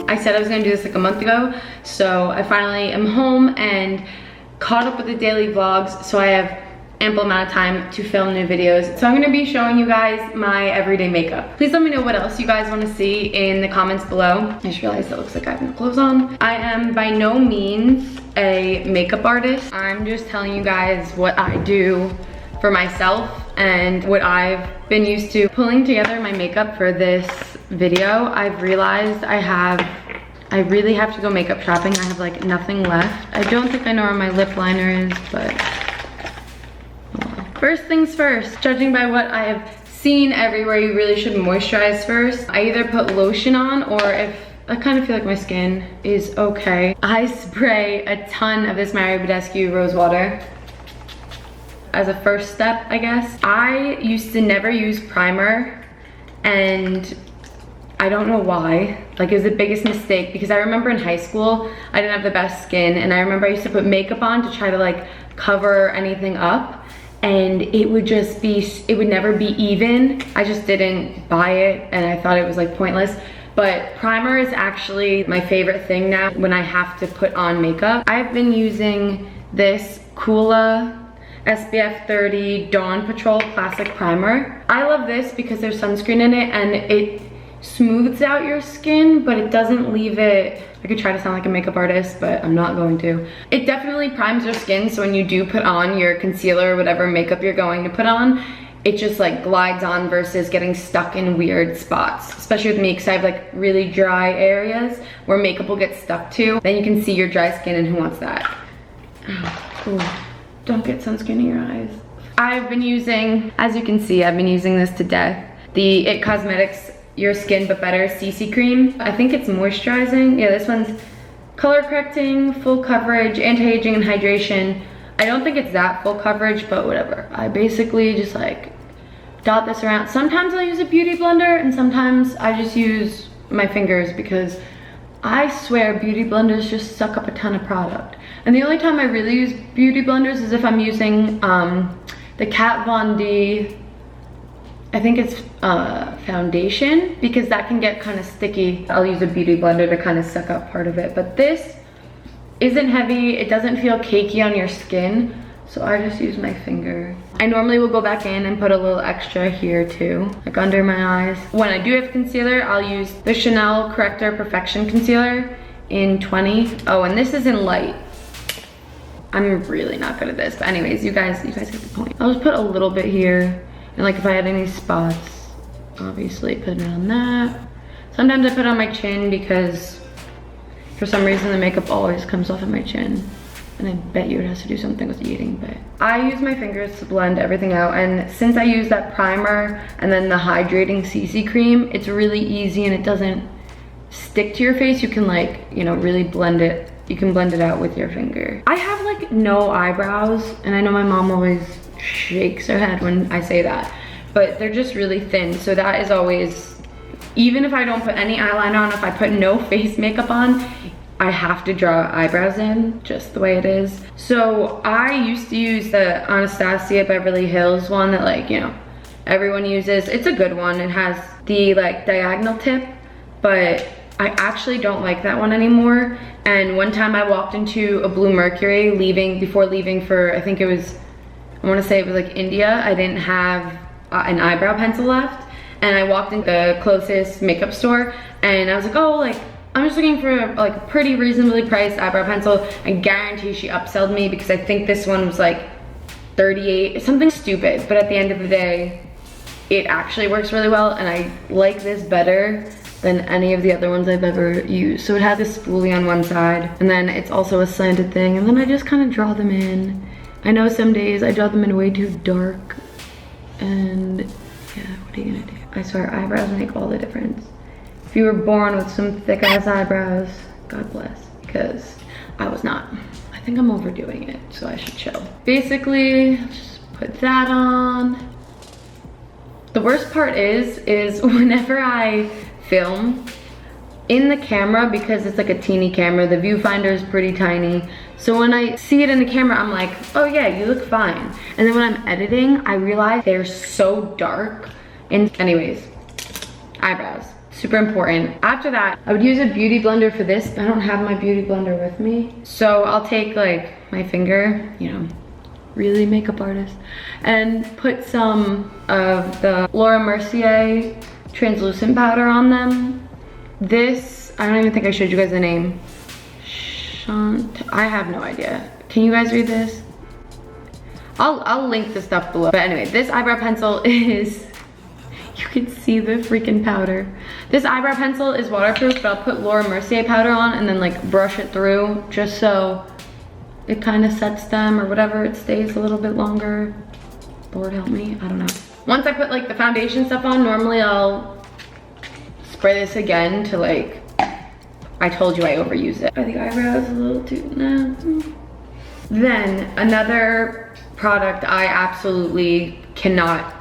I said I was gonna do this like a month ago, so I finally am home and caught up with the daily vlogs, so I have ample amount of time to film new videos. So I'm gonna be showing you guys my everyday makeup. Please let me know what else you guys want to see in the comments below. I just realized it looks like I have no clothes on. I am by no means a makeup artist. I'm just telling you guys what I do for myself and what I've been used to. Pulling together my makeup for this video, I've realized I really have to go makeup shopping. I have like nothing left. I don't think I know where my lip liner is, but first things first, judging by what I have seen everywhere, you really should moisturize first. I either put lotion on, or if I kind of feel like my skin is okay, I spray a ton of this Mario Badescu rose water as a first step, I guess. I used to never use primer, and I don't know why. Like, it was the biggest mistake, because I remember in high school, I didn't have the best skin, and I remember I used to put makeup on to try to like cover anything up, and it would just be, it would never be even. I just didn't buy it, and I thought it was like pointless. But primer is actually my favorite thing now when I have to put on makeup. I've been using this Coola SPF 30 Dawn Patrol Classic Primer. I love this because there's sunscreen in it, and it smooths out your skin, but it doesn't leave it. I could try to sound like a makeup artist, but I'm not going to. It definitely primes your skin, so when you do put on your concealer or whatever makeup you're going to put on, it just like glides on versus getting stuck in weird spots. Especially with me, because I have like really dry areas where makeup will get stuck to. Then you can see your dry skin, and who wants that? Ooh, don't get sunscreen in your eyes. I've been using, as you can see, I've been using this to death. The It Cosmetics Your Skin But Better CC Cream. I think it's moisturizing. Yeah, this one's color correcting, full coverage, anti-aging, and hydration. I don't think it's that full coverage, but whatever. I basically just like dot this around. Sometimes I'll use a beauty blender, and sometimes I just use my fingers, because I swear beauty blenders just suck up a ton of product. And the only time I really use beauty blenders is if I'm using the Kat Von D, I think it's foundation, because that can get kind of sticky. I'll use a beauty blender to kind of suck up part of it. But this isn't heavy, it doesn't feel cakey on your skin, so I just use my finger. I normally will go back in and put a little extra here too, like under my eyes. When I do have concealer, I'll use the Chanel Corrector Perfection Concealer in 20. Oh, and this is in light. I'm really not good at this, but anyways, you guys get the point. I'll just put a little bit here, and like if I had any spots, obviously put it on that. Sometimes I put it on my chin, because for some reason the makeup always comes off of my chin, and I bet you it has to do something with eating. But I use my fingers to blend everything out, and since I use that primer and then the hydrating CC cream, it's really easy and it doesn't stick to your face. You can like, you know, really blend it. You can blend it out with your finger. I have like no eyebrows, and I know my mom always shakes her head when I say that, but they're just really thin, so that is always, even if I don't put any eyeliner on, if I put no face makeup on, I have to draw eyebrows in, just the way it is. So I used to use the Anastasia Beverly Hills one that, like, you know, everyone uses. It's a good one. It has the like diagonal tip, but I actually don't like that one anymore. And one time I walked into a Blue Mercury before leaving for, I think it was, I want to say it was like India. I didn't have an eyebrow pencil left, and I walked into the closest makeup store, and I was like, oh, like, I'm just looking for like a pretty reasonably priced eyebrow pencil. I guarantee she upsold me, because I think this one was like 38, something stupid, but at the end of the day, it actually works really well, and I like this better than any of the other ones I've ever used. So it has this spoolie on one side, and then it's also a slanted thing, and then I just kind of draw them in. I know some days I draw them in way too dark, and yeah, what are you gonna do? I swear, eyebrows make all the difference. If you were born with some thick ass eyebrows, God bless, because I was not. I think I'm overdoing it, so I should chill. Basically, just put that on. The worst part is whenever I film in the camera, because it's like a teeny camera, the viewfinder is pretty tiny. So when I see it in the camera, I'm like, oh yeah, you look fine. And then when I'm editing, I realize they're so dark. And anyways, eyebrows. super important. After that, I would use a beauty blender for this, but I don't have my beauty blender with me. So I'll take like my finger, you know, really makeup artist, and put some of the Laura Mercier translucent powder on them. This, I don't even think I showed you guys the name. I have no idea. Can you guys read this? I'll link the stuff below. But anyway, this eyebrow pencil is, you can see the freaking powder. This eyebrow pencil is waterproof, but I'll put Laura Mercier powder on and then like brush it through just so it kind of sets them or whatever, it stays a little bit longer. Lord help me, I don't know. Once I put like the foundation stuff on, normally I'll spray this again to like, I told you I overuse it. I think eyebrows a little too, no. Then another product I absolutely cannot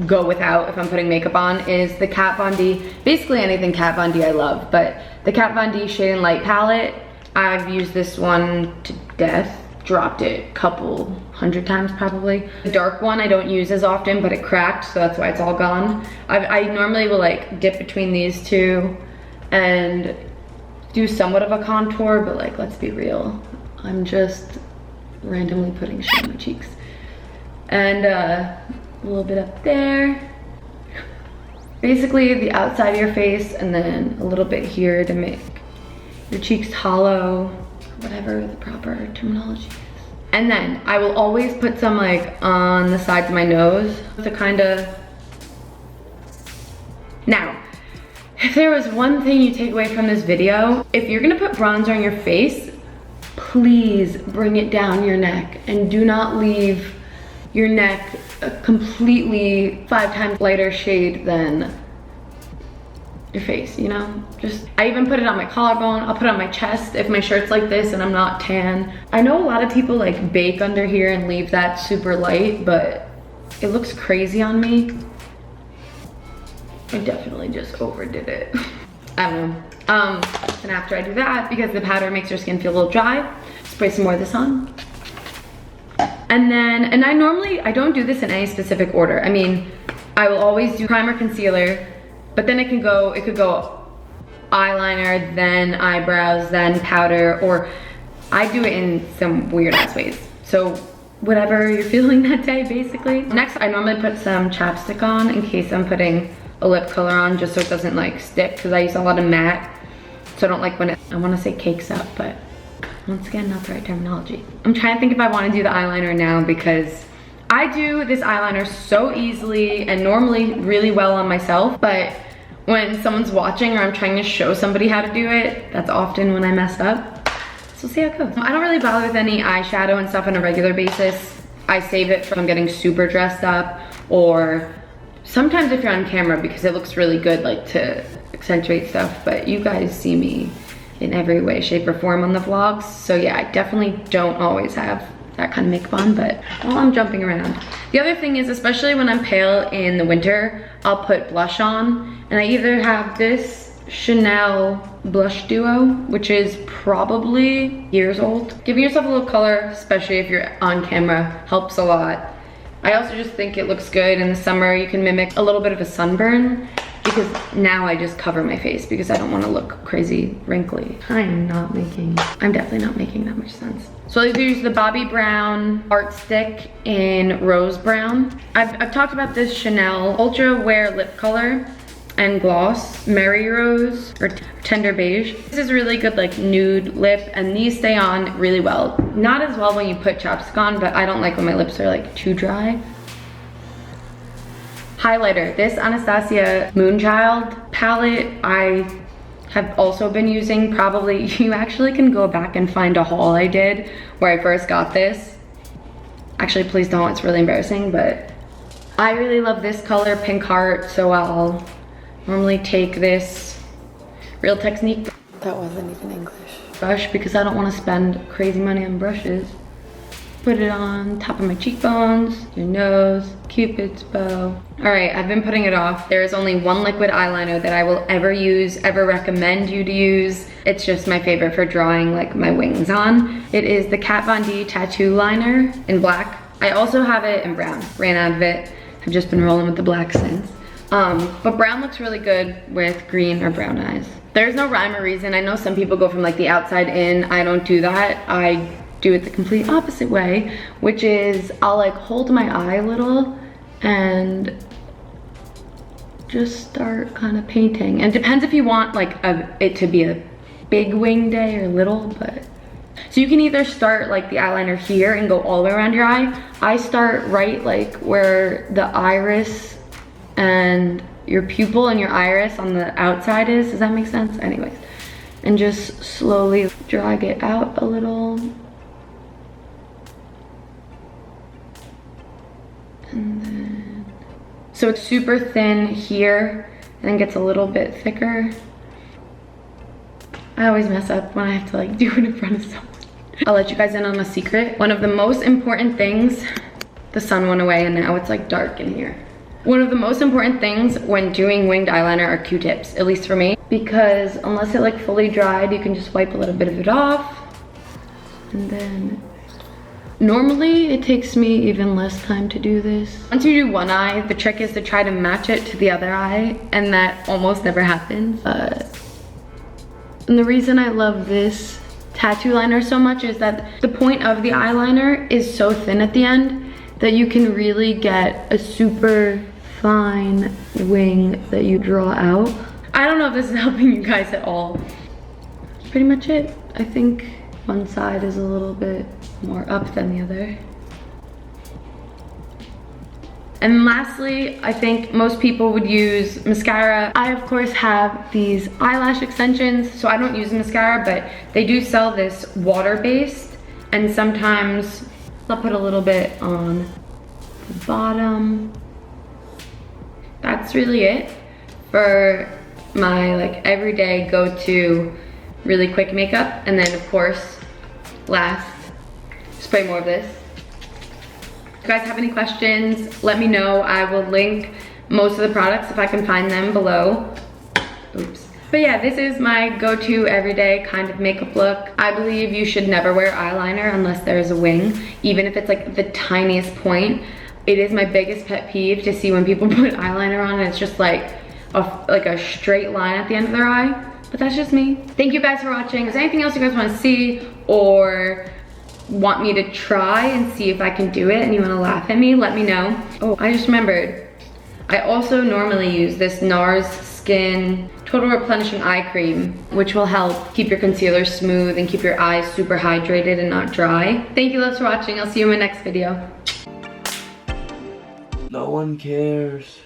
go without if I'm putting makeup on is the Kat Von D. Basically anything Kat Von D I love, but the Kat Von D Shade and Light palette, I've used this one to death. Dropped it a couple hundred times probably. The dark one I don't use as often, but it cracked, so that's why it's all gone. I normally will like dip between these two and do somewhat of a contour, but like, let's be real. I'm just randomly putting shit on my cheeks. And a little bit up there. Basically the outside of your face and then a little bit here to make your cheeks hollow, whatever the proper terminology is. And then I will always put some like on the sides of my nose to kind of, now, if there was one thing you take away from this video, if you're gonna put bronzer on your face, please bring it down your neck and do not leave your neck a completely 5 times lighter shade than your face, you know? Just, I even put it on my collarbone, I'll put it on my chest if my shirt's like this and I'm not tan. I know a lot of people like bake under here and leave that super light, but it looks crazy on me. I definitely just overdid it. I don't know. And after I do that, because the powder makes your skin feel a little dry, spray some more of this on. And then, and I don't do this in any specific order. I mean, I will always do primer, concealer, but then it could go eyeliner, then eyebrows, then powder, or I do it in some weird ass ways. So whatever you're feeling that day, basically. Next, I normally put some chapstick on in case I'm putting a lip color on, just so it doesn't like stick, because I use a lot of matte, so I don't like when it, I want to say cakes up, but once again, not the right terminology. I'm trying to think if I want to do the eyeliner now, because I do this eyeliner so easily and normally really well on myself, but when someone's watching or I'm trying to show somebody how to do it, that's often when I mess up. So we'll see how it goes. I don't really bother with any eyeshadow and stuff on a regular basis. I save it from getting super dressed up, or sometimes if you're on camera, because it looks really good like to accentuate stuff, but you guys see me in every way, shape, or form on the vlogs. So yeah, I definitely don't always have that kind of makeup on, but while I'm jumping around. The other thing is, especially when I'm pale in the winter, I'll put blush on, and I either have this Chanel blush duo, which is probably years old. Giving yourself a little color, especially if you're on camera, helps a lot. I also just think it looks good in the summer. You can mimic a little bit of a sunburn, because now I just cover my face because I don't want to look crazy wrinkly. I'm definitely not making that much sense. So I'll either use the Bobbi Brown Art Stick in Rose Brown. I've talked about this Chanel Ultra Wear Lip Color and Gloss, Merry Rose, or Tender Beige. This is really good like nude lip, and these stay on really well. Not as well when you put chapstick on, but I don't like when my lips are like too dry. Highlighter, this Anastasia Moonchild palette I have also been using. Probably, you actually can go back and find a haul I did where I first got this. Actually, please don't, it's really embarrassing, but I really love this color, Pink Heart, so I'll normally take this Real Technique. That wasn't even English. Brush, because I don't want to spend crazy money on brushes. Put it on top of my cheekbones, your nose, Cupid's bow. All right, I've been putting it off. There is only one liquid eyeliner that I will ever use, ever recommend you to use. It's just my favorite for drawing like my wings on. It is the Kat Von D Tattoo Liner in black. I also have it in brown, ran out of it. I've just been rolling with the black since. But brown looks really good with green or brown eyes. There's no rhyme or reason. I know some people go from like the outside in. I don't do that. I do it the complete opposite way, which is I'll like hold my eye a little and just start kind of painting. And it depends if you want like it to be a big wing day or little, but. So you can either start like the eyeliner here and go all the way around your eye. I start right like where the iris and your pupil and your iris on the outside is. Does that make sense? Anyways, and just slowly drag it out a little. And then, so it's super thin here and then gets a little bit thicker. I always mess up when I have to like do it in front of someone. I'll let you guys in on a secret. One of the most important things, the sun went away and now it's like dark in here. One of the most important things when doing winged eyeliner are Q-tips, at least for me, because unless it like fully dried, you can just wipe a little bit of it off. And then, normally it takes me even less time to do this. Once you do one eye, the trick is to try to match it to the other eye, and that almost never happens. And the reason I love this tattoo liner so much is that the point of the eyeliner is so thin at the end that you can really get a super fine wing that you draw out. I don't know if this is helping you guys at all. That's pretty much it. I think one side is a little bit more up than the other. And lastly, I think most people would use mascara. I of course have these eyelash extensions, so I don't use mascara, but they do sell this water-based, and sometimes I'll put a little bit on the bottom. That's really it for my like everyday go-to really quick makeup. And then of course, last, spray more of this. If you guys have any questions, let me know. I will link most of the products if I can find them below. Oops. But yeah, this is my go-to everyday kind of makeup look. I believe you should never wear eyeliner unless there is a wing, even if it's like the tiniest point. It is my biggest pet peeve to see when people put eyeliner on and it's just like a straight line at the end of their eye. But that's just me. Thank you guys for watching. Is there anything else you guys want to see or want me to try and see if I can do it and you want to laugh at me, let me know. Oh, I just remembered. I also normally use this Nars Skin Total Replenishing Eye Cream, which will help keep your concealer smooth and keep your eyes super hydrated and not dry. Thank you loves for watching. I'll see you in my next video. No one cares.